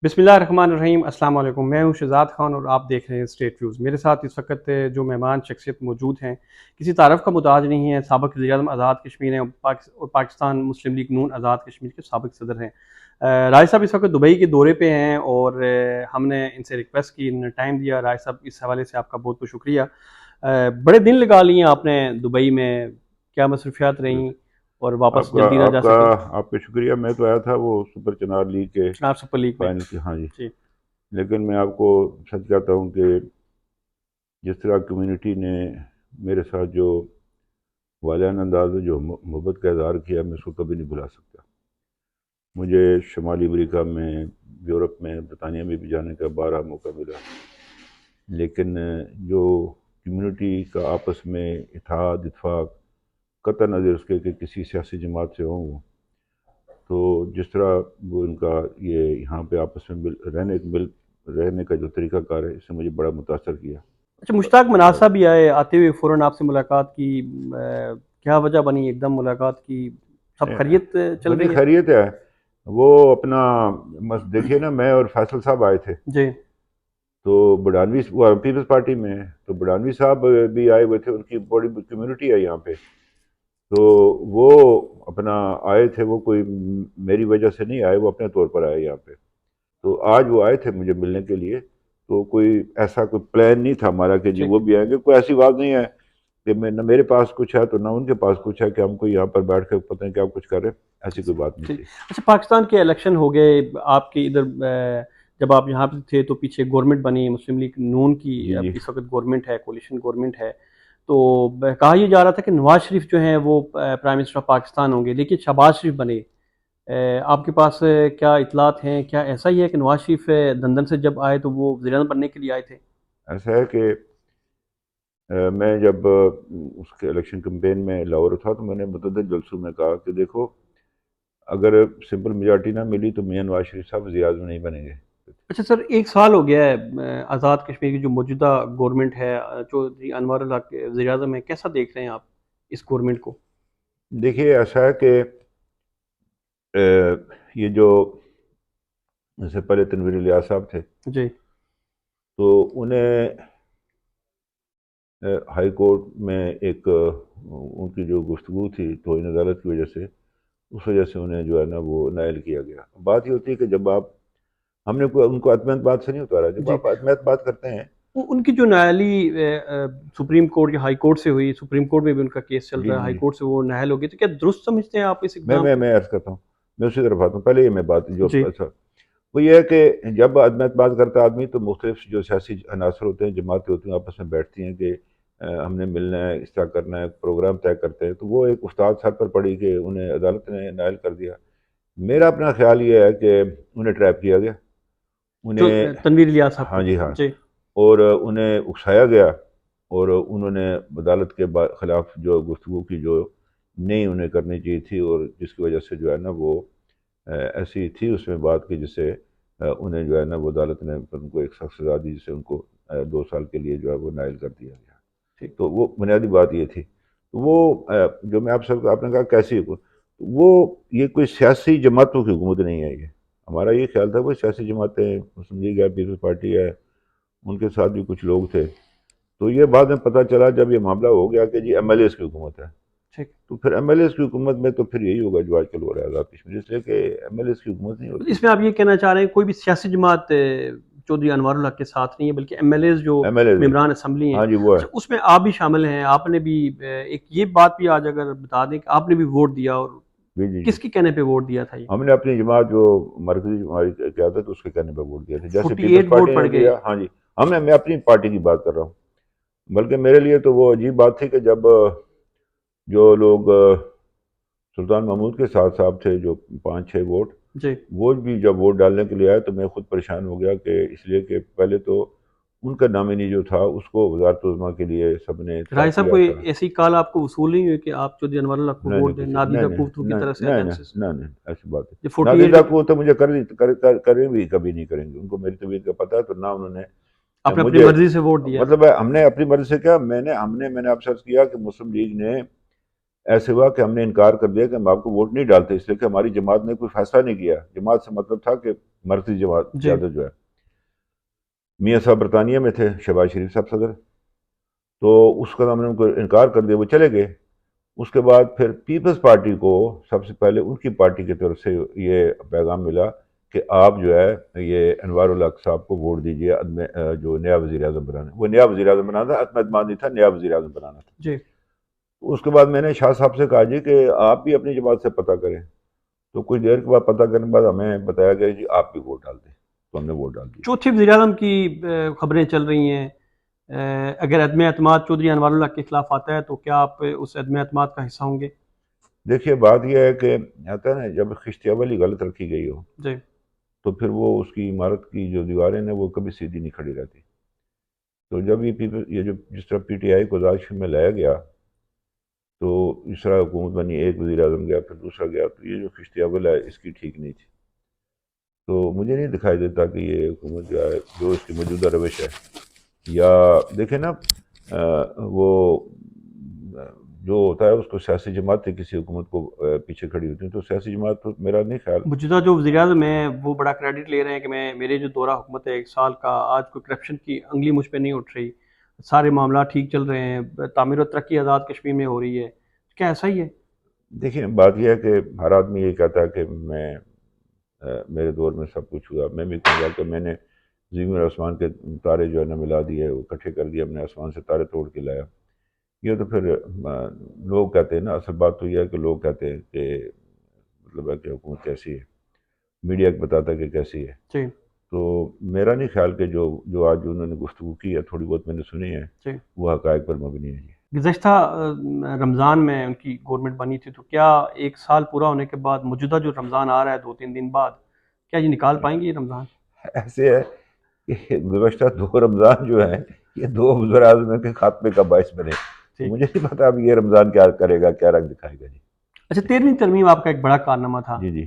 بسم اللہ الرحمن الرحیم۔ السلام علیکم، میں ہوں شہزاد خان اور آپ دیکھ رہے ہیں اسٹیٹ ویوز۔ میرے ساتھ اس وقت جو مہمان شخصیت موجود ہیں کسی تعارف کا محتاج نہیں ہیں، سابق وزیر اعظم آزاد کشمیر ہیں اور پاکستان مسلم لیگ نون آزاد کشمیر کے سابق صدر ہیں۔ رائے صاحب اس وقت دبئی کے دورے پہ ہیں اور ہم نے ان سے ریکویسٹ کی، انہوں نے ٹائم دیا۔ رائے صاحب اس حوالے سے آپ کا بہت بہت شکریہ۔ بڑے دن لگا لیے آپ نے دبئی میں، کیا مصروفیات رہیں اور واپس آپ کا جلدی نہ آپ جا کا سکے؟ آپ کا شکریہ۔ میں تو آیا تھا وہ سپر چنار لیگ کے چناب سپر لیگ میں فائنل کی، ہاں جی، جی لیکن میں آپ کو سچ کہتا ہوں کہ جس طرح کمیونٹی نے میرے ساتھ جو والہانہ انداز میں جو محبت کا اظہار کیا، میں اس کو کبھی نہیں بھلا سکتا۔ مجھے شمالی امریکہ میں، یورپ میں، برطانیہ میں بھی جانے کا بارہا موقع ملا، لیکن جو کمیونٹی کا آپس میں اتحاد اتفاق، قطع نظر اس کے کہ کسی سیاسی جماعت سے ہوں وہ، تو جس طرح وہ ان کا یہ یہاں پہ آپس میں رہنے کا جو طریقہ کار ہے، اس نے مجھے بڑا متاثر کیا۔ اچھا، مشتاق مناسب بھی آئے، آتے ہوئے فوراً آپ سے ملاقات کی، کیا وجہ بنی ایک دم ملاقات کی؟ سب خیریت چل بنی رہی ہے؟ خیریت ہے وہ اپنا، بس دیکھیے نا، میں اور فیصل صاحب آئے تھے جی تو بڑھانوی، وہ پیپلز پارٹی میں ہے، تو بڑھانوی صاحب بھی آئے ہوئے تھے، ان کی بڑی کمیونٹی ہے یہاں پہ، تو وہ اپنا آئے تھے، وہ کوئی میری وجہ سے نہیں آئے، وہ اپنے طور پر آئے یہاں پہ۔ تو آج وہ آئے تھے مجھے ملنے کے لیے، تو کوئی ایسا کوئی پلان نہیں تھا ہمارا کہ جی ٹھیک وہ ہے بھی آئیں گے، کوئی ایسی بات نہیں ہے کہ نہ میرے پاس کچھ ہے تو نہ ان کے پاس کچھ ہے کہ ہم کو یہاں پر بیٹھ کے پتہ نہیں کیا کچھ کر رہے، ایسی کوئی بات نہیں ٹھیک۔ تھی۔ اچھا، پاکستان کے الیکشن ہو گئے آپ کے ادھر، جب آپ یہاں پہ تھے تو پیچھے گورنمنٹ بنی مسلم لیگ نون کی، جی اب جی اس وقت گورنمنٹ ہے، کولیشن گورنمنٹ ہے، تو کہا یہ جا رہا تھا کہ نواز شریف جو ہیں وہ پرائم منسٹر آف پاکستان ہوں گے، لیکن شہباز شریف بنے۔ آپ کے پاس کیا اطلاعات ہیں؟ کیا ایسا ہی ہے کہ نواز شریف لندن سے جب آئے تو وہ وزیر اعظم بننے کے لیے آئے تھے؟ ایسا ہے کہ میں جب اس کے الیکشن کمپین میں لاہور تھا تو میں نے متعدد جلسوں میں کہا کہ دیکھو، اگر سمپل میجارٹی نہ ملی تو میاں نواز شریف صاحب وزیر اعظم نہیں بنیں گے۔ اچھا سر، ایک سال ہو گیا ہے آزاد کشمیر کی جو موجودہ گورنمنٹ ہے، چودھری انوار الحق کے وزیر اعظم ہیں، کیسا دیکھ رہے ہیں آپ اس گورنمنٹ کو؟ دیکھیے ایسا ہے کہ یہ جو اس سے پہلے تنویر الیاس صاحب تھے، جی تو انہیں ہائی کورٹ میں ایک ان کی جو گفتگو تھی توہین عدالت کی وجہ سے، اس وجہ سے انہیں جو ہے نا وہ نائل کیا گیا۔ بات یہ ہوتی ہے کہ جب آپ، ہم نے کوئی ان کو عدمت بات سے نہیں اتارا، جب جی، آپ عدمت بات کرتے ہیں۔ ان کی جو نااہلی سپریم کورٹ یا ہائی کورٹ سے ہوئی، سپریم کورٹ میں بھی ان کا کیس چل جی رہا ہے، جی ہائی جی، کورٹ سے وہ نااہل ہو گئی، تو کیا درست سمجھتے ہیں آپ اس اقدام کو؟ میں عرض کرتا ہوں، میں اسی طرف آتا ہوں، پہلے یہ میں بات جو جی اچھا، وہ یہ ہے کہ جب عدمت بات کرتا ہے آدمی تو مختلف جو سیاسی عناصر ہوتے ہیں، جماعتیں ہوتی ہیں، آپس میں بیٹھتی ہیں کہ ہم نے ملنا ہے، اس طرح کرنا ہے، پروگرام طے کرتے ہیں، تو وہ ایک استاد سر پر پڑی کہ انہیں عدالت نے نائل کر دیا۔ میرا اپنا خیال یہ ہے کہ انہیں ٹریپ کیا گیا، جو انہیں، تنویر الیاس صاحب ہاں کو؟ جی ہاں، جی اور انہیں اکسایا گیا، اور انہوں نے عدالت کے خلاف جو گفتگو کی جو نہیں انہیں کرنی چاہیے تھی، اور جس کی وجہ سے جو ہے نا وہ ایسی تھی اس میں بات کہ جسے انہیں جو ہے نا وہ عدالت نے ان کو ایک سخت سزا دی، جسے ان کو 2 سال کے لیے جو ہے وہ نائل کر دیا گیا۔ ٹھیک۔ تو وہ بنیادی بات یہ تھی۔ تو وہ جو میں آپ نے کہا کیسی وہ، یہ کوئی سیاسی جماعتوں کی حکومت نہیں ہے، یہ ہمارا یہ خیال تھا کوئی سیاسی جماعتیں، مسلم لیگ ہے، پیپلز پارٹی ہے، ان کے ساتھ بھی کچھ لوگ تھے، تو یہ بعد میں پتہ چلا جب یہ معاملہ ہو گیا کہ جی ایم ایل ایز کی حکومت ہے، ٹھیک، تو پھر ایم ایل ایز کی حکومت میں تو پھر یہی ہوگا جو آج کل ہو رہا ہے آزاد کشمیر، اس لیے کہ ایم ایل ایز کی حکومت نہیں ہوتی۔ اس میں آپ یہ کہنا چاہ رہے ہیں کوئی بھی سیاسی جماعت چودھری انوار الحق کے ساتھ نہیں ہے، بلکہ ایم ایل ایز جو ایم ایل ایز ہے، ممبران اسمبلی ہیں؟ ہاں جی وہ ہے۔ اچھا، اس میں آپ بھی شامل ہیں، آپ نے بھی ایک یہ بات بھی آج اگر بتا دیں کہ آپ نے بھی ووٹ دیا، اور جی جی جی، کس کے کہنے پہ ووٹ دیا تھا؟ یہ ہم نے اپنی جماعت جو مرکزی ہماری قیادت اس کے کہنے پہ ووٹ دیا تھا، جیسے پیپلز 48 پارٹی ووٹ نے پڑ گئے؟ دیا، ہاں جی، میں اپنی پارٹی کی بات کر رہا ہوں، بلکہ میرے لیے تو وہ عجیب بات تھی کہ جب جو لوگ سلطان محمود کے ساتھ صاحب تھے، جو 5-6 ووٹ، جی وہ بھی جب ووٹ ڈالنے کے لیے آئے تو میں خود پریشان ہو گیا، کہ اس لیے کہ پہلے تو ان کا نامنی جو تھا اس کو وزارت عظمیٰ کے لیے سب نے رائے اتفاق صاحب، کیا کوئی تھا۔ ایسی کال آپ کو وصول نہیں ہوئی کہ آپ چودھری انوار الحق کو نہیں نہیں ووٹ دیں کچھ نہیں نادیدہ نہیں کوفترو کی نہیں طرح سے نہیں ایجنسی سے؟ نہیں نہیں، ایسی بات ہے، یہ 48 نادیدہ کو تو مجھے کریں بھی کبھی نہیں کریں گے، ان کو میری طبیعت کا پتہ ہے، تو نہ انہوں نے آپ نے اپنی مجھے، مرضی سے ووٹ دیا؟ مطلب ہے ہم نے اپنی مرضی سے کیا، میں نے آپ سے عرض کیا کہ مسلم لیگ نے ایسے ہوا کہ ہم نے انکار کر دیا کہ ہم آپ کو ووٹ نہیں ڈالتے، اس لیے کہ ہماری جماعت نے کوئی فیصلہ نہیں کیا. جماعت سے مطلب تھا کہ مرکزی جماعت جی قیادت جو ہے. میاں صاحب برطانیہ میں تھے، شہباز شریف صاحب صدر، تو اس کا ہم نے ان کو انکار کر دیا، وہ چلے گئے. اس کے بعد پھر پیپلز پارٹی کو سب سے پہلے ان کی پارٹی کی طرف سے یہ پیغام ملا کہ آپ جو ہے یہ انوار الحق صاحب کو ووٹ دیجیے جو نیا وزیر اعظم بنانا. وہ نیا وزیر اعظم بنانا تھا، عدم اعتماد نہیں تھا، نیا وزیر اعظم بنانا تھا. جی. اس کے بعد میں نے شاہ صاحب سے کہا جی کہ آپ بھی اپنی جماعت سے پتہ کریں. تو کچھ دیر کے بعد پتہ کرنے کے بعد ہمیں بتایا گیا جی آپ بھی ووٹ ڈال دیں. تو ہم نے ووٹ ڈال دیا. چوتھے وزیر اعظم کی خبریں چل رہی ہیں، اگر عدم اعتماد چودھری انوار الحق کے خلاف آتا ہے تو کیا آپ اس عدم اعتماد کا حصہ ہوں گے؟ دیکھیے بات یہ ہے کہ آتا ہے نا، جب خشتیہ والی غلط رکھی گئی ہو جی تو پھر وہ اس کی عمارت کی جو دیواریں ہیں وہ کبھی سیدھی نہیں کھڑی رہتی. تو جب یہ جو جس طرح پی ٹی آئی کو داعش میں لایا گیا تو اس طرح حکومت بنی، ایک وزیر اعظم گیا پھر دوسرا گیا، تو یہ جو خشتیہ بل ہے اس کی ٹھیک نہیں تھی. تو مجھے نہیں دکھائی دیتا کہ یہ حکومت جو ہے جو اس کی موجودہ روش ہے، یا دیکھیں نا وہ جو ہوتا ہے اس کو سیاسی جماعتیں کسی حکومت کو پیچھے کھڑی ہوتی ہیں، تو سیاسی جماعت تو میرا نہیں خیال. موجودہ جو وزیر اعظم ہیں وہ بڑا کریڈٹ لے رہے ہیں کہ میرے جو دورہ حکومت ہے 1 سال کا، آج کوئی کرپشن کی انگلی مجھ پہ نہیں اٹھ رہی، سارے معاملات ٹھیک چل رہے ہیں، تعمیر و ترقی آزاد کشمیر میں ہو رہی ہے. کیا ایسا ہی ہے؟ دیکھیں بات یہ ہے کہ ہر آدمی یہ کہتا ہے کہ میرے دور میں سب کچھ ہوا. میں بھی کہوں گا کہ میں نے زمین اور آسمان کے تارے جو ہے نا ملا دیے، وہ اکٹھے کر دیے، ہم نے آسمان سے تارے توڑ کے لایا. یہ تو پھر لوگ کہتے ہیں نا، اصل بات تو یہ ہے کہ لوگ کہتے ہیں کہ مطلب ہے کہ حکومت کیسی ہے، میڈیا کو بتاتا ہے کہ کیسی ہے. جی تو میرا نہیں خیال کہ جو آج انہوں نے گفتگو کی ہے، تھوڑی بہت میں نے سنی ہے، جی. وہ حقائق پر مبنی ہے. گزشتہ رمضان میں ان کی گورنمنٹ بنی تھی، تو کیا 1 سال پورا ہونے کے بعد موجودہ جو رمضان آ رہا ہے 2-3 دن بعد، کیا یہ نکال پائیں گے یہ رمضان؟ ایسے ہے کہ گزشتہ 2 رمضان جو ہیں یہ 2 وزیر اعظم کے خاتمے کا باعث بنے. تو ٹھیک. مجھے نہیں پتا اب یہ رمضان کیا کرے گا، کیا رنگ دکھائے گا. جی اچھا، 13ویں ترمیم آپ کا ایک بڑا کارنامہ تھا، جی جی.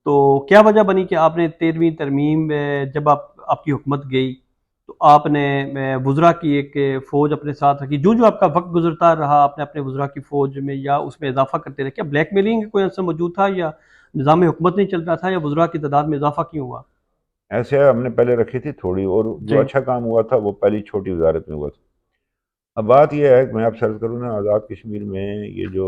تو کیا وجہ بنی کہ آپ نے 13ویں ترمیم جب آپ کی حکومت گئی تو آپ نے وزراء کی ایک فوج اپنے ساتھ رکھی، جو آپ کا وقت گزرتا رہا آپ نے اپنے وزراء کی فوج میں یا اس میں اضافہ کرتے رہے؟ کیا بلیک میلنگ کوئی ایسا موجود تھا، یا نظام حکومت نہیں چل رہا تھا، یا وزراء کی تعداد میں اضافہ کیوں ہوا؟ ایسے ہے، ہم نے پہلے رکھی تھی تھوڑی، اور جی جو اچھا کام ہوا تھا وہ پہلی چھوٹی وزارت میں ہوا تھا. اب بات یہ ہے کہ میں آپ سے عرض کروں نا، آزاد کشمیر میں یہ جو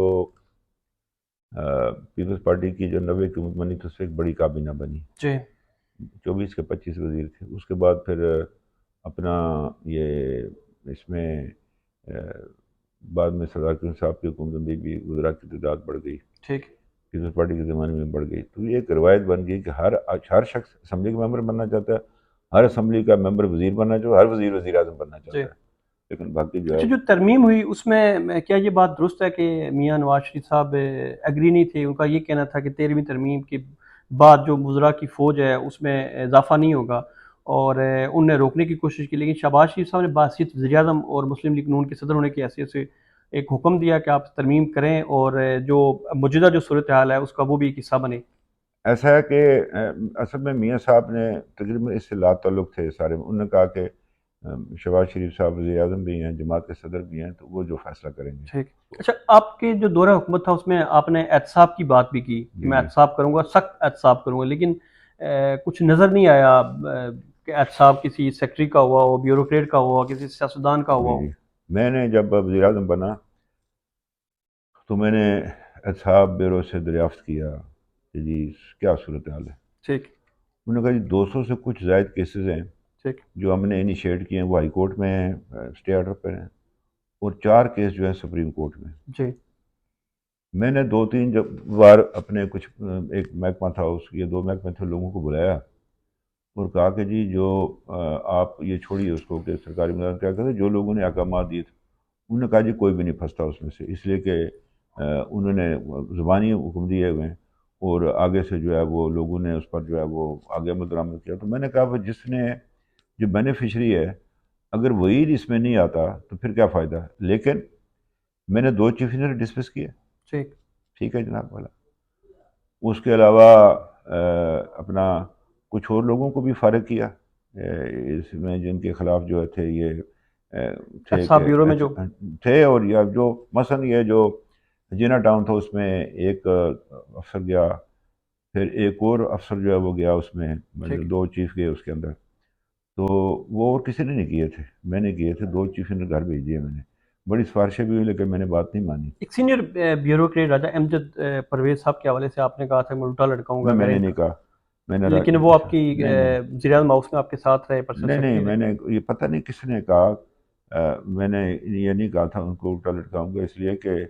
پیپلز پارٹی کی جو 90 کی حکومت بنی تو اس سے ایک بڑی کابینہ بنی، جی 24 کے 25 وزیر تھے. اس کے بعد پھر اپنا یہ اس میں بعد میں سردار کیون صاحب کی حکومت میں بھی وزراء کی تعداد بڑھ گئی، ٹھیک. پیپلز پارٹی کے زمانے میں بڑھ گئی. تو یہ ایک روایت بن گئی کہ ہر شخص اسمبلی کا ممبر بننا چاہتا ہے، ہر اسمبلی کا ممبر وزیر بننا چاہتا ہے، ہر وزیر وزیر اعظم بننا جی. چاہتا ہے. لیکن باقی جو ہے اچھا، جو ترمیم ہوئی اس میں کیا یہ بات درست ہے کہ میاں نواز شریف صاحب ایگری نہیں تھے؟ ان کا یہ کہنا تھا کہ 13ویں ترمیم کے بعد جو وزراء کی فوج ہے اس میں اضافہ نہیں ہوگا، اور ان نے روکنے کی کوشش کی، لیکن شہباز شریف صاحب نے بحیثیت وزیر اعظم اور مسلم لیگ نون کے صدر ہونے کی حیثیت سے ایک حکم دیا کہ آپ ترمیم کریں، اور جو موجودہ جو صورتحال ہے اس کا وہ بھی ایک حصہ بنے. ایسا ہے کہ اصل میں میاں صاحب نے تقریباً اس سے لا تعلق تھے سارے. انہوں نے کہا کہ شہباز شریف صاحب وزیر اعظم بھی ہیں، جماعت کے صدر بھی ہیں، تو وہ جو فیصلہ کریں گے. ٹھیک. اچھا، آپ کے جو دورہ حکومت تھا اس میں آپ نے احتساب کی بات بھی کی کہ جی میں جی احتساب کروں گا، سخت احتساب کروں گا، لیکن کچھ نظر نہیں آیا کہ احتساب کسی سیکٹری کا ہوا ہو، بیوروکریٹ کا ہوا ہو، کسی سیاستدان کا ہوا جی ہو. جی. میں نے جب وزیر اعظم بنا تو میں نے اصحاب بیورو سے دریافت کیا کہ جی کیا صورتحال ہے. ٹھیک انہوں نے کہا جی 200 سے کچھ زائد کیسز ہیں ٹھیک. جو ہم نے انیشیٹ کیے ہیں، وہ ہائی کورٹ میں ہیں، اسٹے آرڈر پر ہیں، اور 4 کیس جو ہیں سپریم کورٹ میں. جی میں نے 2-3 بار اپنے کچھ ایک محکمہ تھا، اس یہ 2 محکمے تھے، لوگوں کو بلایا اور کہا کہ جی جو آپ یہ چھوڑیے اس کو کہ سرکاری ملازم کیا کرتے، جو لوگوں نے احکامات دیے تھے انہوں نے کہا جی کوئی بھی نہیں پھنستا اس میں سے، اس لیے کہ انہوں نے زبانی حکم دیے ہوئے ہیں اور آگے سے جو ہے وہ لوگوں نے اس پر جو ہے وہ آگے عمل درآمد کیا. تو میں نے کہا جس نے جو بینیفیشری ہے اگر وہی اس میں نہیں آتا تو پھر کیا فائدہ ہے. لیکن میں نے 2 چیف انجینئر ڈسمس کیے. ٹھیک. ٹھیک ہے جناب والا. اس کے علاوہ اپنا کچھ اور لوگوں کو بھی فارغ کیا اس میں جن کے خلاف جو تھے یہ تھے احتساب کہ بیورو میں جو تھے، اور یا جو مثلا یہ جو جینا ٹاؤن تھا، اس میں ایک افسر گیا، پھر ایک اور افسر جو ہے وہ گیا اس میں، ٹھیک. 2 چیف گئے اس کے اندر، تو وہ اور کسی نے نہیں کیے تھے، میں نے کیے تھے، 2 چیف نے گھر بھیج دیے میں نے، بڑی سفارشیں بھی ہوئی لیکن میں نے بات نہیں مانی. ایک سینئر بیوروکریٹ راجہ امجد پرویز صاحب کے حوالے سے آپ نے کہا تھا میں الٹا لٹکاؤں گا میں اگر نے ان نہیں کا، کہا، میں نے لیکن وہ آپ کی نہیں نہیں وزیر اعظم ہاؤس میں آپ کے ساتھ رہے، پرسنل نہیں نہیں، سیکرٹری میں رہے. نے یہ پتہ نہیں کس نے کہا، میں نے یہ نہیں کہا تھا ان کو الٹا لٹکاؤں گا، اس لیے کہ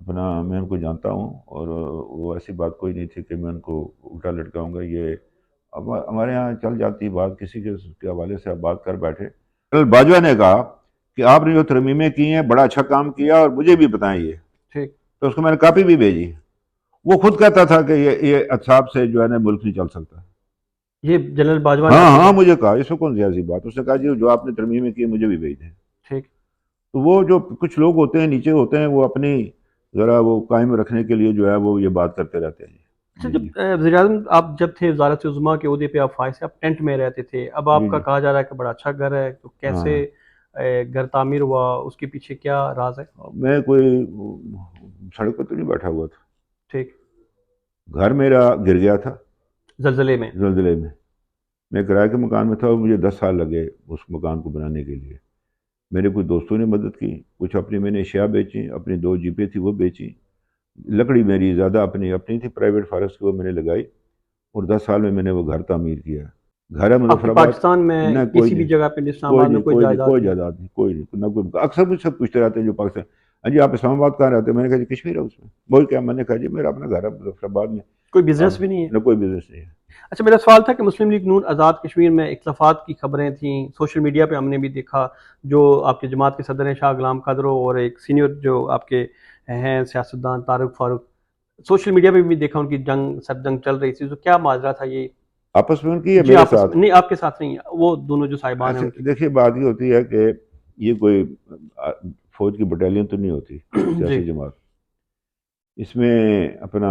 اپنا میں ان کو جانتا ہوں، اور وہ ایسی بات کوئی نہیں تھی کہ میں ان کو الٹا لٹکاؤں گا. یہ ہمارے ہاں چل جاتی بات، کسی کے حوالے سے آپ بات کر بیٹھے. باجوہ نے کہا کہ آپ نے جو ترمیمیں کی ہیں بڑا اچھا کام کیا اور مجھے بھی بتائیں یہ، ٹھیک. تو اس کو میں نے کاپی بھی بھیجی. وہ خود کہتا تھا کہ یہ احتساب سے جو ہے نا ملک نہیں چل سکتا. یہ جنرل باجوہ نے ہاں آپ کو ہاں، کہا. مجھے کہا، اس میں کون سی ایسی بات، اس نے کہا جی جو آپ نے ترمیمیں کی مجھے بھی بھیج دیں. ٹھیک. تو وہ جو کچھ لوگ ہوتے ہیں نیچے ہوتے ہیں، وہ اپنی ذرا وہ قائم رکھنے کے لیے جو ہے وہ یہ بات کرتے رہتے ہیں. اچھا، جی جب جی وزیر اعظم آپ جب تھے وزارت عظمیٰ کے عہدے پہ آپ فائز سے، آپ ٹینٹ میں رہتے تھے، اب آپ جی کا جی. کہا جا رہا ہے کہ بڑا اچھا گھر ہے، تو ہاں، کیسے گھر تعمیر ہوا، اس کے پیچھے کیا راز ہے؟ میں کوئی سڑک پہ تو نہیں بیٹھا ہوا تھا، ٹھیک. گھر میرا گر گیا تھا زلزلے میں. زلزلے میں. میں کرائے کے مکان میں تھا اور مجھے 10 سال لگے اس مکان کو بنانے کے لیے. میرے کچھ دوستوں نے مدد کی، کچھ اپنی میں نے اشیاء بیچی، اپنی 2 جیپیں تھی وہ بیچی. لکڑی میری زیادہ اپنی تھی، پرائیویٹ فارسٹ کی، وہ میں نے لگائی، اور 10 سال میں نے وہ گھر تعمیر کیا. گھر ہے آپ مظفر کی آباد. پاکستان میں نہ کوئی کسی بھی نہیں، جگہ پہ اسلام کوئی آباد میں نہیں، کوئی کوئی نہیں، جائیداد کوئی نہیں؟ جائیداد نہیں، کوئی نہیں، نہ کوئی. اکثر مجھ سے پوچھتے رہتے ہیں جو پاکستان، ہاں جی آپ اسلام آباد کہاں رہتے ہیں؟ میں نے کہا جی کشمیر ہے اس میں. بول کیا؟ میں نے کہا جی میرا اپنا گھر ہے مظفر آباد میں. کوئی اب بزنس بھی نہیں ہے؟ نہ کوئی بزنس نہیں ہے. اچھا، میرا سوال تھا کہ مسلم لیگ نون آزاد کشمیر میں اختلافات کی خبریں تھیں، سوشل میڈیا پہ ہم نے بھی دیکھا، جو آپ کے جماعت کے صدر ہیں شاہ غلام قادرو اور ایک سینئر جو آپ کے ہیں سیاستدان طارق فاروق، سوشل میڈیا پہ بھی دیکھا ان کی سب جنگ چل رہی تھی، تو کیا ماجرا تھا یہ؟ آپس میں ان کی ہے جی میرے آپس ساتھ. میں نہیں، آپ کے ساتھ نہیں، وہ دونوں جو صاحبان ہیں ایسے ان کی. دیکھیے بات یہ ہوتی ہے کہ یہ کوئی فوج کی بٹالین تو نہیں ہوتی جی. سیاسی جماعت. اس میں اپنا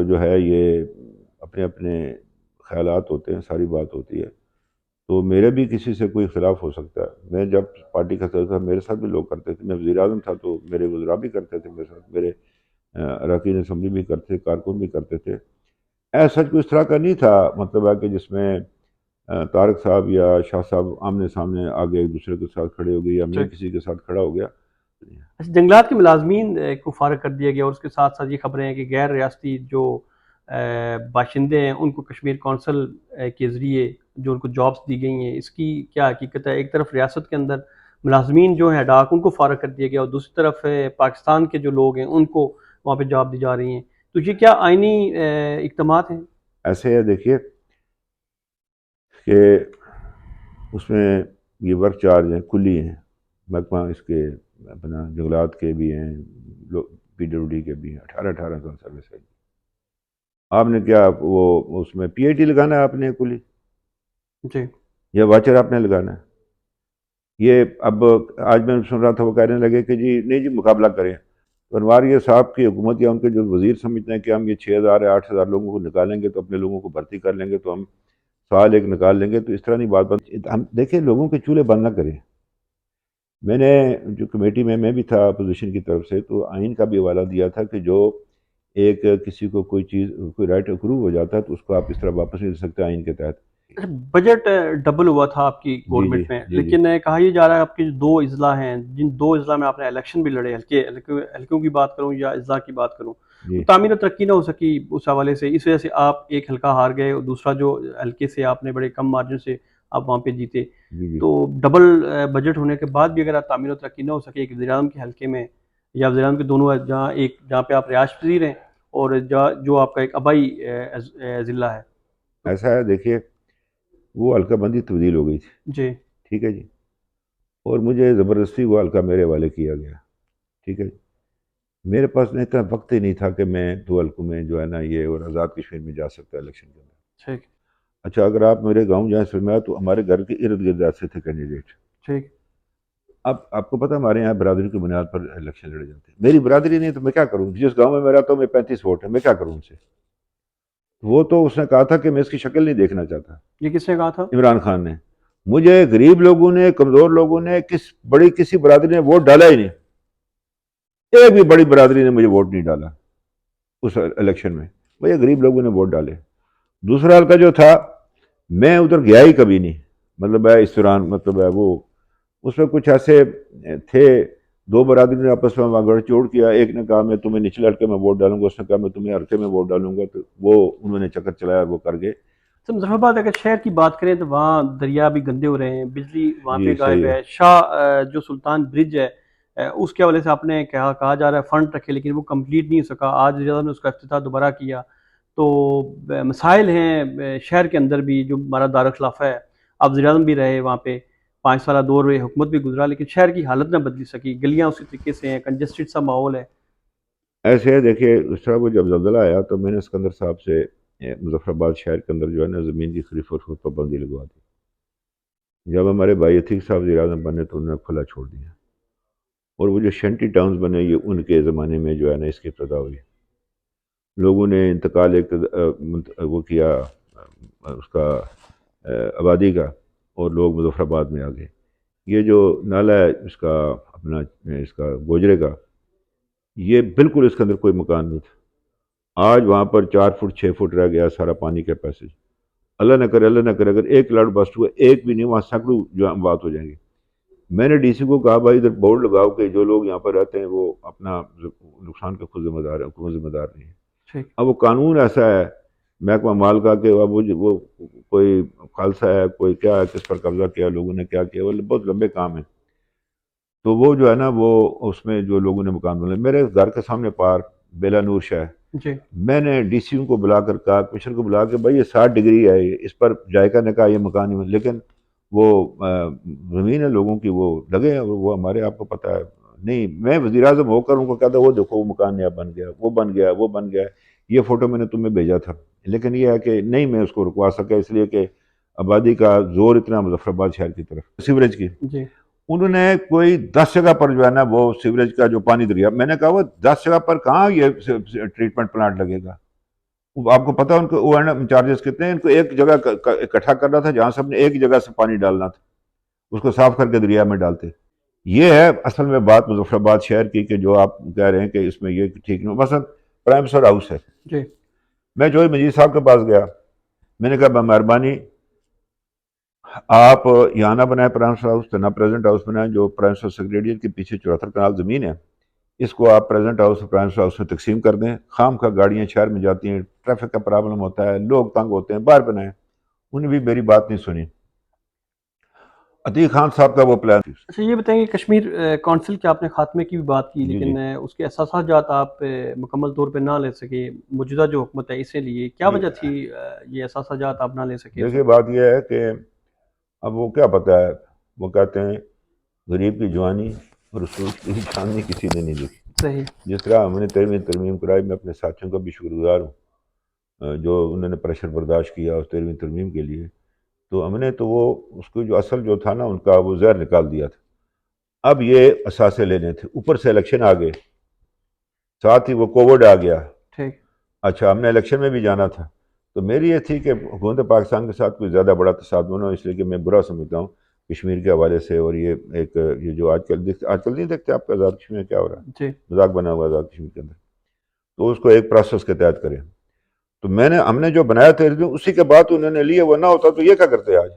جو ہے یہ اپنے اپنے خیالات ہوتے ہیں، ساری بات ہوتی ہے. تو میرے بھی کسی سے کوئی اختلاف ہو سکتا ہے. میں جب پارٹی کا صدر تھا میرے ساتھ بھی لوگ کرتے تھے، میں وزیر اعظم تھا تو میرے وزراء بھی کرتے تھے میرے ساتھ، میرے اراکین اسمبلی بھی کرتے تھے، کارکن بھی کرتے تھے. ایسا سچ کوئی اس طرح کا نہیں تھا، مطلب ہے کہ جس میں طارق صاحب یا شاہ صاحب آمنے سامنے آگے ایک دوسرے کے ساتھ کھڑے ہو گئے یا میں کسی کے ساتھ کھڑا ہو گیا. اچھا، جنگلات کے ملازمین کو فارغ کر دیا گیا، اور اس کے ساتھ ساتھ یہ خبریں ہیں کہ غیر ریاستی جو باشندے ہیں ان کو کشمیر کونسل کے ذریعے جو ان کو جابس دی گئی ہیں، اس کی کیا حقیقت ہے؟ ایک طرف ریاست کے اندر ملازمین جو ہیں ڈاک ان کو فارغ کر دیا گیا، اور دوسری طرف پاکستان کے جو لوگ ہیں ان کو وہاں پہ جاب دی جا رہی ہیں، تو یہ کیا آئینی اقدامات ہیں؟ ایسے ہے دیکھیے کہ اس میں یہ ورک چارج ہیں کلی ہیں، محکمہ اس کے اپنا جنگلات کے بھی ہیں، پی ڈبلیو ڈی کے بھی ہیں، 18 سال سروس ہے. آپ نے کیا وہ اس میں پی آئی ٹی لگانا ہے آپ نے کلی، جی. یا واچر آپ نے لگانا ہے؟ یہ اب آج میں سن رہا تھا وہ کہنے لگے کہ جی نہیں جی مقابلہ کریں. انوار یہ صاحب کی حکومت یا ان کے جو وزیر سمجھتے ہیں کہ ہم یہ 6,000 یا 8,000 لوگوں کو نکالیں گے تو اپنے لوگوں کو بھرتی کر لیں گے تو ہم سال ایک نکال لیں گے، تو اس طرح نہیں بات ہم دیکھیں لوگوں کے چولہے بند نہ کریں. میں نے جو کمیٹی میں بھی تھا اپوزیشن کی طرف سے، تو آئین کا بھی حوالہ دیا تھا کہ جو ایک کسی کو کوئی چیز کوئی رائٹ اپروو ہو جاتا ہے تو اس کو آپ اس طرح واپس نہیں دے سکتے آئین کے تحت. بجٹ ڈبل ہوا تھا آپ کی جی جی گورنمنٹ میں، جی جی لیکن کہا یہ جا رہا ہے آپ کے جو 2 اضلاع ہیں، جن 2 اضلاع میں آپ نے الیکشن بھی لڑے، حلقوں کی بات کروں یا اضلاع کی بات کروں، جی تو تعمیر و ترقی نہ ہو سکی اس حوالے سے، اس وجہ سے آپ ایک حلقہ ہار گئے اور دوسرا جو حلقے سے آپ نے بڑے کم مارجن سے آپ وہاں پہ جیتے. جی جی. تو ڈبل بجٹ ہونے کے بعد بھی اگر آپ تعمیر و ترقی نہ ہو سکے ایک وزیر اعظم کے حلقے میں یا وزیر اعظم کے دونوں، جہاں پہ آپ رہائش پذیر ہیں اور جو آپ کا ایک آبائی ضلع ہے. ایسا ہے دیکھیے وہ حلقہ بندی تبدیل ہو گئی تھی، جی. ٹھیک ہے جی، اور مجھے زبردستی وہ حلقہ میرے حوالے کیا گیا، ٹھیک ہے جی. میرے پاس اتنا وقت ہی نہیں تھا کہ میں 2 حلقوں میں جو ہے نا یہ اور آزاد کشمیر میں جا سکتا الیکشن کے اندر. ٹھیک. اچھا اگر آپ میرے گاؤں جائیں سرمیا تو ہمارے گھر کے ارد گرد ایسے تھے کینڈیڈیٹ. ٹھیک. اب آپ کو پتہ ہمارے یہاں برادری کی بنیاد پر الیکشن لڑے جاتے ہیں. میری برادری نہیں تو میں کیا کروں؟ جس گاؤں میں میں رہتا ہوں میں 35 ووٹ ہے، میں کیا کروں ان سے؟ وہ تو اس نے کہا تھا کہ میں اس کی شکل نہیں دیکھنا چاہتا، یہ کس نے کہا تھا؟ عمران خان نے. مجھے غریب لوگوں نے، کمزور لوگوں نے، کسی برادری نے ووٹ ڈالا ہی نہیں. ایک بھی بڑی برادری نے مجھے ووٹ نہیں ڈالا اس الیکشن میں، بھئی غریب لوگوں نے ووٹ ڈالے۔ دوسرا حلقہ جو تھا میں ادھر گیا ہی کبھی نہیں، مطلب ہے اس دوران، مطلب ہے وہ اس میں کچھ ایسے تھے، دو برادری نے آپس میں گڑ چوڑ کیا، ایک نے کہا میں تمہیں نچلے حلقے میں ووٹ ڈالوں گا، اس نے کہا میں تمہیں حلقے میں ووٹ ڈالوں گا، تو وہ انہوں نے چکر چلایا اور وہ کر گئے۔ سر مظفر آباد اگر شہر کی بات کریں تو وہاں دریا بھی گندے ہو رہے ہیں، بجلی وہاں پہ جی غائب صحیح ہے۔ ہے، شاہ جو سلطان برج ہے اس کے حوالے سے آپ نے کہا جا رہا ہے فنڈ رکھے لیکن وہ کمپلیٹ نہیں ہو سکا، آج وزیر نے اس کا افتتاح دوبارہ کیا، تو مسائل ہیں شہر کے اندر بھی جو ہمارا دارالخلافہ ہے، آپ وزیر اعظم بھی رہے وہاں پہ، 5 سالہ دور حکومت بھی گزرا لیکن شہر کی حالت نہ بدل سکی، گلیاں اسی طریقے سے ہیں، کنجسٹڈ سا ماحول ہے۔ ایسے ہے دیکھیے، اس طرح وہ جب زلزلہ آیا تو میں نے اسکندر صاحب سے مظفر آباد شہر کے اندر جو ہے نا زمین کی خرید فروخت پر پابندی لگوا دی۔ جب ہمارے بھائی عتیق صاحب وزیر اعظم بنے تو انہوں نے کھلا چھوڑ دیا، اور وہ جو شینٹی ٹاؤنز بنے یہ ان کے زمانے میں جو ہے نا اس کی ابتدا ہوئی۔ لوگوں نے انتقال ایک وہ کیا اس کا آبادی کا، اور لوگ مظفر آباد میں آ گئے۔ یہ جو نالہ ہے اس کا اپنا اس کا گوجرے کا، یہ بالکل اس کے اندر کوئی مکان نہیں تھا، آج وہاں پر 4 فٹ 6 فٹ رہ گیا سارا پانی کا پیسج۔ اللہ نہ کرے اگر ایک کلاڈ بسٹ ہوا، ایک بھی نہیں، وہاں سینکڑوں جو بات ہو جائیں گے۔ میں نے ڈی سی کو کہا بھائی ادھر بورڈ لگاؤ کہ جو لوگ یہاں پر رہتے ہیں وہ اپنا نقصان کا خود ذمہ دار ہے، حکومت ذمہ دار نہیں ہے۔ ٹھیک۔ اب وہ قانون ایسا ہے محکمہ مال کا کہ اب وہ کوئی خالصہ ہے، کوئی کیا ہے، کس پر قبضہ کیا، لوگوں نے کیا کیا، وہ بہت لمبے کام ہیں۔ تو وہ جو ہے نا وہ اس میں جو لوگوں نے مکان بنائے، میرے گھر کے سامنے پارک بیلا نور شاہ، جی میں نے ڈی سی کو بلا کر کہا، کمشنر کو بلا کے بھائی یہ 60 ڈگری ہے، اس پر جائقہ نے کہا یہ مکان نہیں، لیکن وہ زمین ہے لوگوں کی، وہ لگے ہیں، وہ ہمارے آپ کو پتہ ہے نہیں۔ میں وزیر اعظم ہو کر ان کو کہتا وہ دیکھو وہ مکان نیا بن گیا، وہ بن گیا، وہ بن گیا، یہ فوٹو میں نے تمہیں بھیجا تھا، لیکن یہ ہے کہ نہیں میں اس کو رکوا سکا، اس لیے کہ آبادی کا زور اتنا مظفر آباد شہر کی طرف سیوریج کی۔ جی انہوں نے کوئی 10 جگہ پر جو ہے نا وہ سیوریج کا جو پانی دریا، میں نے کہا وہ 10 جگہ پر کہاں یہ ٹریٹمنٹ پلانٹ لگے گا؟ آپ کو پتا ان کو او این ایم چارجز کتنے ہیں؟ ان کو ایک جگہ اکٹھا کرنا تھا جہاں سب نے ایک جگہ سے پانی ڈالنا تھا، اس کو صاف کر کے دریا میں ڈالتے۔ یہ ہے اصل میں بات مظفر آباد شہر کی، کہ جو آپ کہہ رہے ہیں کہ اس میں یہ ٹھیک نہیں، مثلا پرائم منسٹر ہاؤس ہے، جی میں جوہر مجید صاحب کے پاس گیا، میں نے کہا مہربانی آپ یہاں نہ بنائیں پرائم منسٹر ہاؤس، تو نہ پریزیڈنٹ ہاؤس بنائیں، جو پرائم منسٹر سیکریٹریٹ کے پیچھے 74 کنال زمین ہے اس کو آپ پریزیڈنٹ ہاؤس اور پرائم منسٹر ہاؤس میں تقسیم کر دیں، خام خواہ گاڑیاں شہر میں جاتی ہیں، ٹریفک کا پرابلم ہوتا ہے، لوگ تنگ ہوتے ہیں، باہر بنائیں۔ انہیں بھی میری بات نہیں سنی۔ عتیق خان صاحب کا وہ پلان تھی۔ اچھا یہ بتائیں کہ کشمیر کونسل کے آپ نے خاتمے کی بھی بات کی جی جی لیکن اس کے اثاثہ جات آپ مکمل طور پہ نہ لے سکے، موجودہ جو حکومت ہے اسے لیے کیا جی وجہ تھی یہ اثاثہ جات آپ نہ لے سکے اس دیکھیے وقت؟ بات یہ ہے کہ اب وہ کیا پتہ ہے، وہ کہتے ہیں غریب کی جوانی اور رسول کی چاندنی کسی نے نہیں دیکھی۔ صحیح۔ جس طرح ہم نے ترمیم کرائی، میں اپنے ساتھیوں کا بھی شکر گزار ہوں جو انہوں نے پریشر برداشت کیا اس ترمیم کے لیے، تو ہم نے تو وہ اس کو جو اصل جو تھا نا ان کا وہ زہر نکال دیا تھا۔ اب یہ اثاثے لینے تھے، اوپر سے الیکشن آ گئے، ساتھ ہی وہ کووڈ آ گیا۔ ٹھیک۔ اچھا ہم نے الیکشن میں بھی جانا تھا، تو میری یہ تھی کہ حکومت پاکستان کے ساتھ کوئی زیادہ بڑا تصادم نہ ہو، اس لیے کہ میں برا سمجھتا ہوں کشمیر کے حوالے سے، اور یہ ایک یہ جو آج کل نہیں دیکھتے آپ کا آزاد کشمیر میں کیا ہو رہا ہے، جی مذاق بنا ہوا آزاد کشمیر کے اندر، تو اس کو ایک پروسیس کے تحت کریں۔ تو ہم نے جو بنایا تھا اسی کے بعد انہوں نے لیے، وہ نہ ہوتا تو یہ کیا کرتے آج۔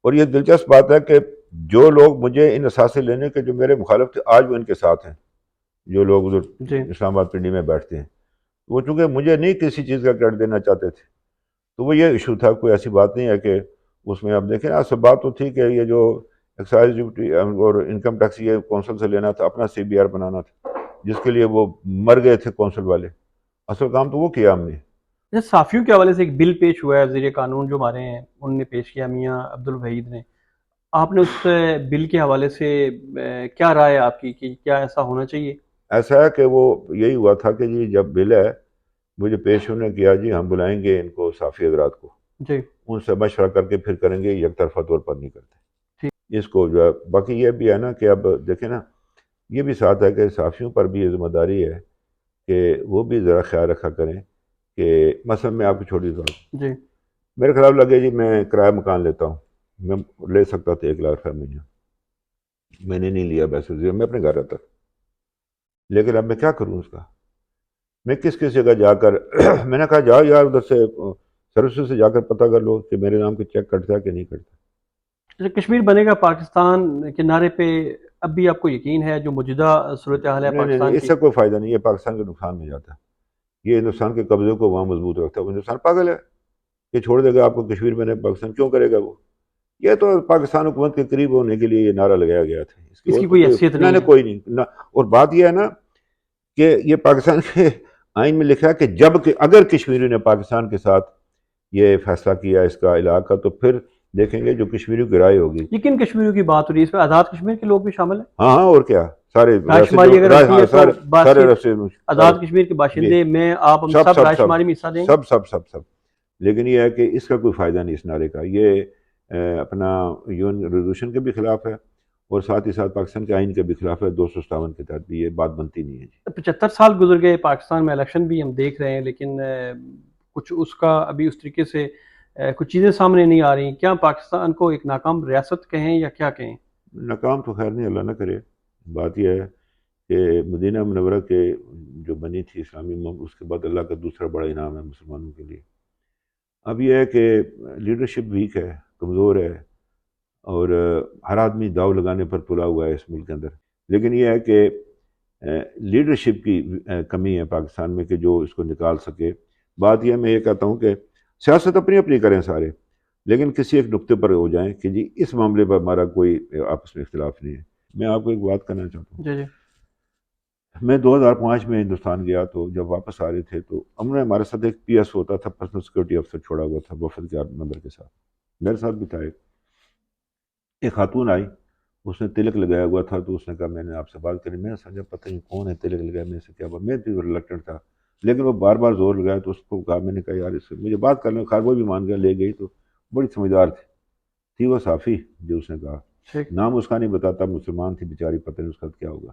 اور یہ دلچسپ بات ہے کہ جو لوگ مجھے ان اثاثے لینے کے جو میرے مخالف تھے آج وہ ان کے ساتھ ہیں، جو لوگ ادھر جی اسلام آباد پنڈی میں بیٹھتے ہیں، وہ چونکہ مجھے نہیں کسی چیز کا کریڈٹ دینا چاہتے تھے، تو وہ یہ ایشو تھا، کوئی ایسی بات نہیں ہے کہ اس میں اب دیکھیں نا، اصل بات تو تھی کہ یہ جو ایکسائز ڈیوٹی اور انکم ٹیکس یہ کونسل سے لینا تھا، اپنا سی بی آر بنانا تھا، جس کے لیے وہ مر گئے تھے کونسل والے، اصل کام تو وہ کیا ہم نے۔ اچھا صحافیوں کے حوالے سے ایک بل پیش ہوا ہے، وزیر قانون جو ہمارے ہیں انہوں نے پیش کیا، میاں عبد الوحید نے، آپ نے اس بل کے حوالے سے کیا رائے ہے آپ کی کہ کیا ایسا ہونا چاہیے؟ ایسا ہے کہ وہ یہی ہوا تھا کہ جی جب بل ہے مجھے پیش ہونے کیا، جی ہم بلائیں گے ان کو صحافی حضرات کو، جی ان سے مشورہ کر کے پھر کریں گے، یک طرفہ طور پر نہیں کرتے ٹھیک۔ اس کو جو ہے۔ باقی یہ بھی ہے نا کہ اب دیکھیں نا، یہ بھی ساتھ ہے کہ صحافیوں پر بھی یہ ذمہ داری ہے کہ وہ بھی ذرا خیال رکھا کریں کہ مثلا میں آپ کو چھوٹی بات، جی میرے خلاف لگے جی میں کرایہ مکان لیتا ہوں، میں لے سکتا تھا 1 لاکھ روپے مہینہ، میں نے نہیں لیا، ویسے میں اپنے گھر رہتا تھا، لیکن اب میں کیا کروں اس کا؟ میں کس جگہ جا کر میں نے کہا جاؤ یار ادھر سے سروسز سے جا کر پتہ کر لو کہ میرے نام کے چیک کٹتا ہے کہ نہیں کٹتا۔ اچھا، کشمیر بنے گا پاکستان کے نعرے پہ اب بھی آپ کو یقین ہے جو موجودہ صورتحال ہے نہیں، پاکستان اس کی؟ سے کوئی فائدہ نہیں ہے، پاکستان کے نقصان میں جاتا ہے، یہ ہندوستان کے قبضے کو وہاں مضبوط رکھتا ہے۔ وہ ہندوستان پاگل ہے کہ چھوڑ دے گا آپ کو کشمیر میں، نہیں پاکستان کیوں کرے گا وہ؟ یہ تو پاکستان حکومت کے قریب ہونے کے لیے یہ نعرہ لگایا گیا تھا، اس کی اس اور کی تو کوئی کوئی حیثیت نہ نہیں ہے؟ کوئی نہیں نہ۔ اور بات یہ ہے نا کہ یہ پاکستان کے آئین میں لکھا ہے کہ جب کہ اگر کشمیریوں نے پاکستان کے ساتھ یہ فیصلہ کیا اس کا علاقہ، تو پھر دیکھیں گے جو کشمیریوں کی رائے ہوگی۔ یہ کن کشمیریوں کی بات ہو رہی ہے؟ اس میں آزاد کشمیر کے لوگ بھی شامل ہیں؟ ہاں ہاں، اور کیا، سارے رائے ریاست شماری اگر ہوتی ہاں ہے تو سارے بات سارے صرف ریاست آزاد سارے کشمیر کے بھی باشندے میں آپ ہم سب سب سب رائے سب شماری میں حصہ دیں گے؟ سب سب سب سب لیکن یہ ہے کہ اس کا کوئی فائدہ نہیں اس نعرے کا، یہ اپنا یون ریزولوشن کے بھی خلاف ہے، اور ساتھ ہی ساتھ پاکستان کے آئین کے بھی خلاف ہے، 257 کے تحت بھی یہ بات بنتی نہیں ہے جی۔ 75 سال گزر گئے، پاکستان میں الیکشن بھی ہم دیکھ رہے ہیں، لیکن کچھ اس کا ابھی اس طریقے سے کچھ چیزیں سامنے نہیں آ رہی۔ کیا پاکستان کو ایک ناکام ریاست کہیں یا کیا کہیں؟ ناکام تو خیر نہیں، اللہ نہ کرے۔ بات یہ ہے کہ مدینہ منورہ کے جو بنی تھی اسلامی ملک، اس کے بعد اللہ کا دوسرا بڑا انعام ہے مسلمانوں کے لیے۔ اب یہ ہے کہ لیڈرشپ ویک ہے، کمزور ہے، اور ہر آدمی داؤ لگانے پر تلا ہوا ہے اس ملک کے اندر۔ لیکن یہ ہے کہ لیڈرشپ کی کمی ہے پاکستان میں کہ جو اس کو نکال سکے۔ بات یہ میں یہ کہتا ہوں کہ سیاست اپنی اپنی کریں سارے، لیکن کسی ایک نقطے پر ہو جائیں کہ جی اس معاملے پر ہمارا کوئی آپس میں اختلاف نہیں ہے۔ میں آپ کو ایک بات کرنا چاہتا ہوں، جی جی میں 2005 میں ہندوستان گیا تو جب واپس آ رہے تھے تو ہم نے ہمارے ساتھ ایک پی ایس ہوتا تھا، پرسنل سیکورٹی افسر چھوڑا ہوا تھا وفد کے ممبر کے ساتھ، میرے ساتھ بھی تھا۔ ایک خاتون آئی، اس نے تلک لگایا ہوا تھا، تو اس نے کہا میں نے آپ سے بات کرنی۔ میں نے سمجھا پتہ نہیں کون ہے تلک لگایا، میں سے کیا بات، میں بھی ریلیکٹڈ تھا، لیکن وہ بار بار زور لگایا تو اس کو کہا، میں نے کہا یار اس سے مجھے بات کرنے، خیر وہ بھی مان گیا، لے گئی۔ تو بڑی سمجھدار تھی وہ صافی، جو اس نے کہا، ٹھیک۔ نام اس کا نہیں بتاتا، مسلمان تھی بیچاری، پتہ نہیں اس کا کیا ہوگا۔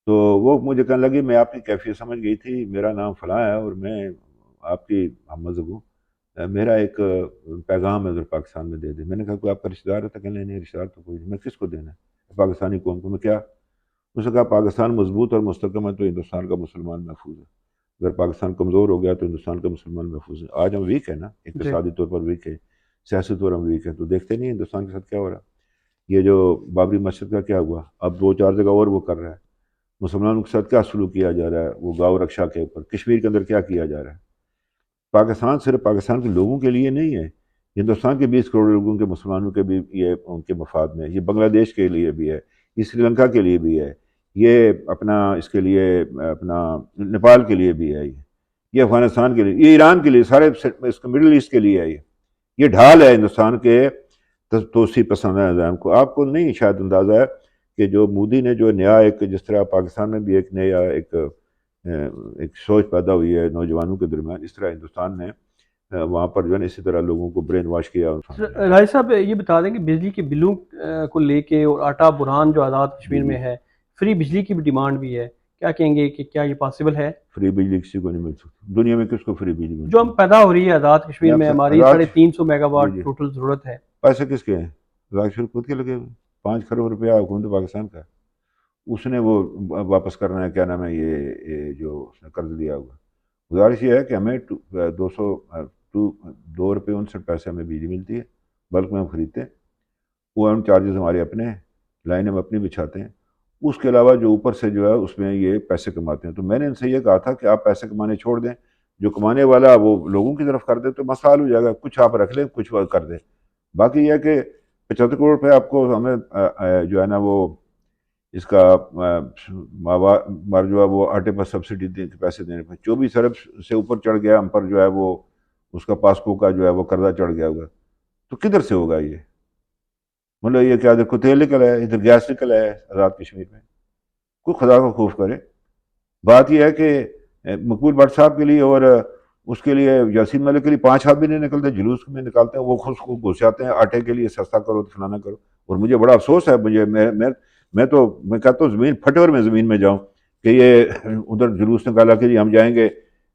تو وہ مجھے کہنے لگی میں آپ کی کیفیت سمجھ گئی تھی، میرا نام فلاں ہے اور میں آپ کی ہم مذہب ہوں، میرا ایک پیغام ہے ادھر پاکستان میں دے دیں۔ میں نے کہا کوئی آپ کا رشتہ دار ہے؟ تو کہنے نہیں رشتہ دار تو کوئی نہیں۔ میں کس کو دینا ہے؟ پاکستانی قوم کو۔ میں کیا؟ اس نے کہا پاکستان مضبوط اور مستحکم ہے تو ہندوستان کا مسلمان محفوظ ہے، اگر پاکستان کمزور ہو گیا تو ہندوستان کا مسلمان محفوظ ہے۔ آج ہم ویک ہے نا، جی اقتصادی طور پر ویک ہے، سیاسی طور ہم ویک ہیں، تو دیکھتے نہیں ہندوستان کے ساتھ کیا ہو رہا۔ یہ جو بابری مسجد کا کیا ہوا، اب 2-4 جگہ اور وہ کر رہا ہے، مسلمانوں کے ساتھ کیا سلوک کیا جا رہا ہے، وہ گاؤں رکشا کے اوپر، کشمیر کے اندر کیا کیا جا رہا ہے۔ پاکستان صرف پاکستان کے لوگوں کے لیے نہیں ہے، ہندوستان کے 20 کروڑ لوگوں کے، مسلمانوں کے بھی یہ ان کے مفاد میں ہے، یہ بنگلہ دیش کے لیے بھی ہے، یہ سری لنکا کے لیے بھی ہے، یہ اپنا اس کے لیے اپنا نیپال کے لیے بھی ہے، یہ افغانستان کے لیے، یہ ایران کے لیے، سارے اس کے مڈل ایسٹ کے لیے ہے، یہ ڈھال ہے ہندوستان کے توسیع پسند نظام کو۔ آپ کو نہیں شاید اندازہ ہے کہ جو مودی نے جو نیا ایک، جس طرح پاکستان میں بھی ایک نیا ایک سوچ پیدا ہوئی ہے نوجوانوں کے درمیان، اس طرح ہندوستان نے وہاں پر جو ہے نا اسی طرح لوگوں کو برین واش کیا۔ راج صاحب، یہ بتا دیں کہ بجلی کے بلوں کو لے کے اور آٹا برہان جو آزاد جی کشمیر جی، میں ہے، فری بجلی کی بھی ڈیمانڈ بھی ہے، کیا کہیں گے کہ کیا یہ پاسبل ہے؟ فری بجلی کسی کو نہیں مل سکتی دنیا میں، کس کو فری بجلی جو ملتی ہم ہے؟ پیدا ہو رہی ہے آزاد میں کشمیر آپ میں، سے ہماری آزاد، 350 میگا جی واٹ جی، ٹوٹل ضرورت ہے۔ پیسے کس کے ہیں؟ راج شریف خود کے لگے ہوئے، 5 کروڑ روپیہ حکومت پاکستان کا، اس نے وہ واپس کرنا ہے، کیا نام ہے، یہ جو اس نے قرض لیا ہوا۔ گزارش یہ ہے کہ ہمیں 2 روپے 59 پیسے ہمیں بجلی ملتی ہے، بلک میں ہم خریدتے ہیں، او ایم چارجز ہمارے اپنے ہیں، لائن ہم اپنی بچھاتے ہیں، اس کے علاوہ جو اوپر سے جو ہے اس میں یہ پیسے کماتے ہیں۔ تو میں نے ان سے یہ کہا تھا کہ آپ پیسے کمانے چھوڑ دیں، جو کمانے والا وہ لوگوں کی طرف کر دے تو مسئلہ حل ہو جائے گا، کچھ آپ رکھ لیں، کچھ وہ کر دیں۔ باقی یہ ہے کہ 75 کروڑ روپے آپ کو ہمیں جو ہے نا وہ اس کا جو ہے وہ آٹے پر سبسڈی پیسے دینے پر 24 ارب سے اوپر چڑھ گیا ہم پر، جو ہے وہ اس کا پاسکو کا جو ہے وہ قرضہ چڑھ گیا ہوگا، تو کدھر سے ہوگا یہ؟ مطلب یہ کیا، دیکھو تیل نکل ہے، ادھر گیس نکل ہے آزاد کشمیر میں، کوئی خدا کا خوف کرے۔ بات یہ ہے کہ مقبول بٹ صاحب کے لیے اور اس کے لیے یاسین ملک کے لیے 5 ہاتھ بھی نہیں نکلتے، جلوس میں نکالتے ہیں، وہ خود گھس جاتے ہیں آٹے کے لیے، سستا کرو تو فلانا کرو۔ اور مجھے بڑا افسوس ہے، میں کہتا ہوں زمین پھٹے اور میں زمین میں جاؤں کہ یہ ادھر جلوس نکالا کہ جی ہم جائیں گے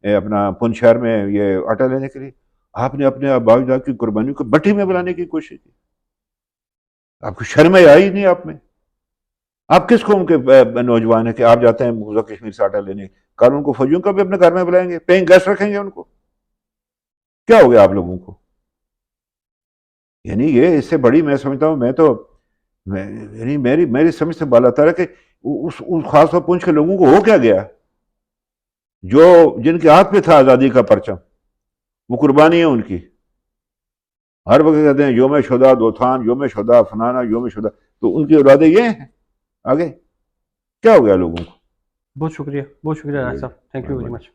اپنا پنچ شہر میں یہ آٹا لینے کے لیے، آپ نے اپنے باپ داد کی قربانیوں کو بٹھی میں بلانے کی کوشش کی، آپ کو شرم آئی نہیں آپ میں؟ آپ کس قوم کے نوجوان ہیں کہ آپ جاتے ہیں مقبوضہ کشمیر سے آٹا لینے؟ کل ان کو فوجیوں کا بھی اپنے گھر میں بلائیں گے، پیئنگ گیسٹ رکھیں گے ان کو؟ کیا ہو گیا آپ لوگوں کو؟ یعنی یہ اس سے بڑی میں سمجھتا ہوں، یعنی میری سمجھ سے بالا تر ہے کہ اس خاص طور پونچھ کے لوگوں کو ہو کیا گیا جو جن کے ہاتھ پہ تھا آزادی کا پرچم، وہ قربانی ہے ان کی. ہر وقت کہتے ہیں یوم شہداء دوتھان، یوم شہداء فنانا، یوم شہداء، تو ان کے ارادے یہ ہیں آگے. کیا ہو گیا لوگوں کو؟ بہت شکریہ راج صاحب، تھینک یو ویری مچ.